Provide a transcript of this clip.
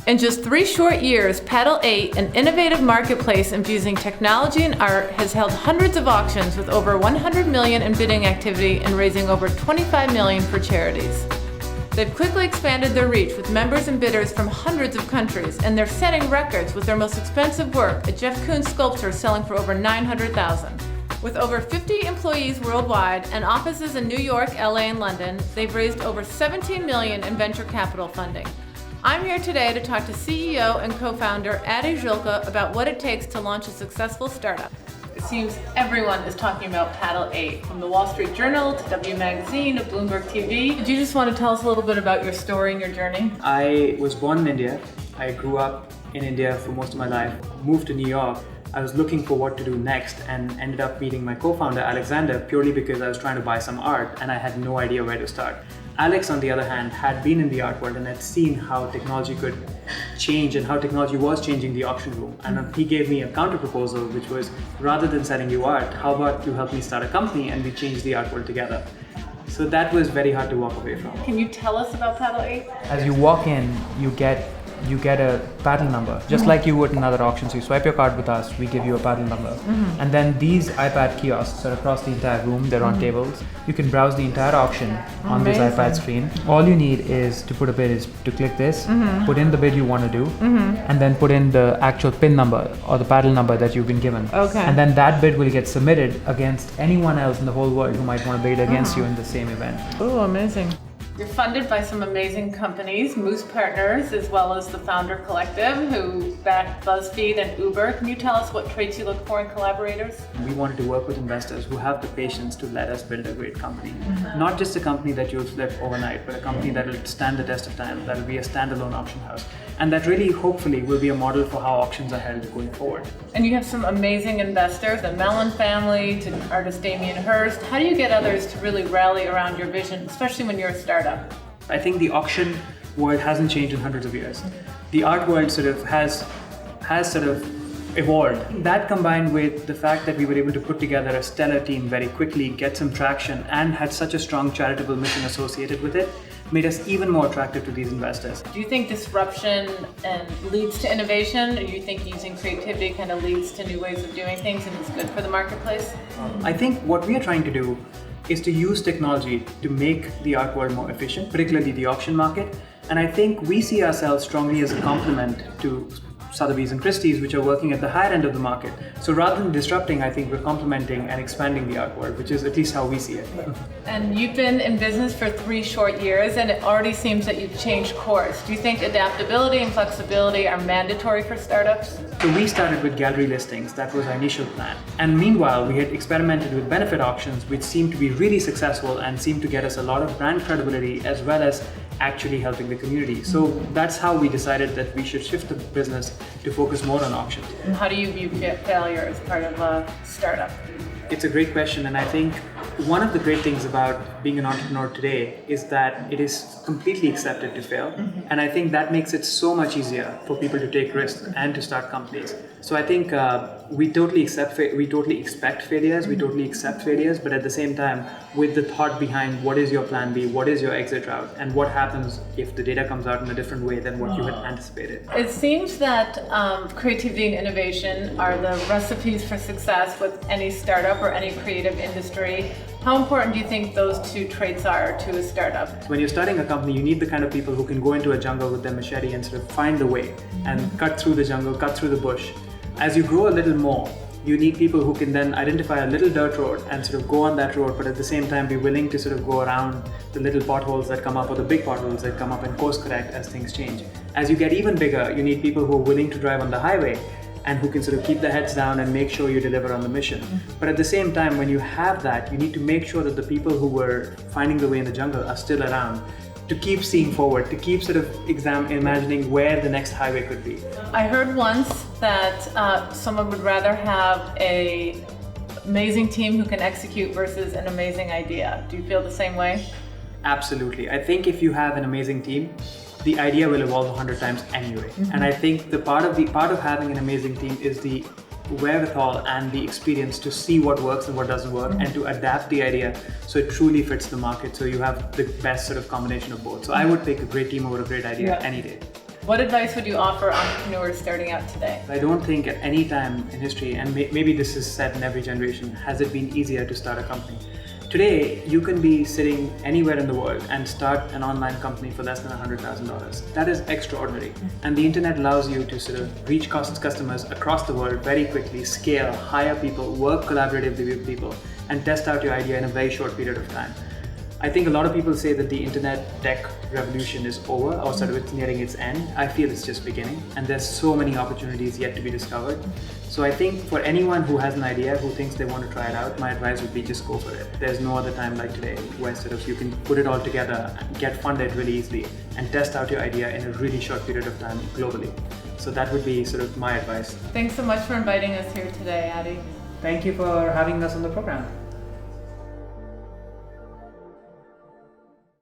In just 3 short years, Paddle8, an innovative marketplace infusing technology and art, has held hundreds of auctions with over 100 million in bidding activity and raising over 25 million for charities. They've quickly expanded their reach with members and bidders from hundreds of countries, and they're setting records with their most expensive work, a Jeff Koons sculpture selling for over $900,000. With over 50 employees worldwide and offices in New York, LA, and London, they've raised over 17 million in venture capital funding. I'm here today to talk to CEO and co-founder Aditya Julka about what it takes to launch a successful startup. It seems everyone is talking about Paddle8, from the Wall Street Journal to W Magazine to Bloomberg TV. Did you just want to tell us a little bit about your story and your journey? I was born in India. I grew up in India for most of my life, moved to New York. I was looking for what to do next and ended up meeting my co-founder Alexander purely because I was trying to buy some art and I had no idea where to start. Alex, on the other hand, had been in the art world and had seen how technology could change and how technology was changing the auction room. And he gave me a counter proposal, which was, rather than selling you art, how about you help me start a company and we change the art world together? So that was very hard to walk away from. Can you tell us about Paddle8? As you walk in, you get a paddle number, just like you would in other auctions. You swipe your card with us, we give you a paddle number. And then these iPad kiosks are across the entire room, they're on tables. You can browse the entire auction on this iPad screen. All you need is to put a bid is to click this, put in the bid you want to do, and then put in the actual pin number or the paddle number that you've been given. Okay. And then that bid will get submitted against anyone else in the whole world who might want to bid against you in the same event. Oh, amazing. You're funded by some amazing companies, Moose Partners, as well as the Founder Collective, who backed BuzzFeed and Uber. Can you tell us what traits you look for in collaborators? We wanted to work with investors who have the patience to let us build a great company. Not just a company that you'll flip overnight, but a company that will stand the test of time, that will be a standalone auction house. And that really, hopefully, will be a model for how auctions are held going forward. And you have some amazing investors, the Mellon family to artist Damien Hirst. How do you get others to really rally around your vision, especially when you're a startup? I think the auction world hasn't changed in hundreds of years. The art world sort of has evolved. That combined with the fact that we were able to put together a stellar team very quickly, get some traction, and had such a strong charitable mission associated with it, made us even more attractive to these investors. Do you think disruption leads to innovation, or do you think using creativity kind of leads to new ways of doing things and it's good for the marketplace? I think what we are trying to do is to use technology to make the art world more efficient, particularly the auction market. And I think we see ourselves strongly as a complement to Sotheby's and Christie's, which are working at the higher end of the market. So rather than disrupting, I think we're complementing and expanding the art world, which is at least how we see it. And you've been in business for 3 short years, and it already seems that you've changed course. Do you think adaptability and flexibility are mandatory for startups? So we started with gallery listings. That was our initial plan. And meanwhile, we had experimented with benefit auctions, which seemed to be really successful and seemed to get us a lot of brand credibility as well as actually helping the community. So that's how we decided that we should shift the business to focus more on auctions. And how do you view failure as part of a startup? It's a great question, and I think one of the great things about being an entrepreneur today is that it is completely accepted to fail. And I think that makes it so much easier for people to take risks and to start companies. So I think we totally expect failures, we totally accept failures, but at the same time, with the thought behind what is your plan B, what is your exit route, and what happens if the data comes out in a different way than what you had anticipated. It seems that creativity and innovation are the recipes for success with any startup or any creative industry. How important do you think those 2 traits are to a startup? When you're starting a company, you need the kind of people who can go into a jungle with their machete and sort of find the way and cut through the jungle, cut through the bush. As you grow a little more, you need people who can then identify a little dirt road and sort of go on that road, but at the same time be willing to sort of go around the little potholes that come up or the big potholes that come up and course correct as things change. As you get even bigger, you need people who are willing to drive on the highway and who can sort of keep their heads down and make sure you deliver on the mission. But at the same time, when you have that, you need to make sure that the people who were finding the way in the jungle are still around to keep seeing forward, to keep sort of imagining where the next highway could be. I heard once that someone would rather have an amazing team who can execute versus an amazing idea. Do you feel the same way? Absolutely. I think if you have an amazing team, the idea will evolve 100 times anyway. And I think the part of having an amazing team is the wherewithal and the experience to see what works and what doesn't work, and to adapt the idea so it truly fits the market, so you have the best sort of combination of both. So I would pick a great team over a great idea any day. What advice would you offer entrepreneurs starting out today? I don't think at any time in history, and maybe this is said in every generation, has it been easier to start a company. Today, you can be sitting anywhere in the world and start an online company for less than $100,000. That is extraordinary. And the internet allows you to sort of reach customers across the world very quickly, scale, hire people, work collaboratively with people, and test out your idea in a very short period of time. I think a lot of people say that the internet tech revolution is over or sort of it's nearing its end. I feel it's just beginning, and there's so many opportunities yet to be discovered. So I think for anyone who has an idea, who thinks they want to try it out, my advice would be just go for it. There's no other time like today where sort of you can put it all together, get funded really easily, and test out your idea in a really short period of time globally. So that would be sort of my advice. Thanks so much for inviting us here today, Adi. Thank you for having us on the program.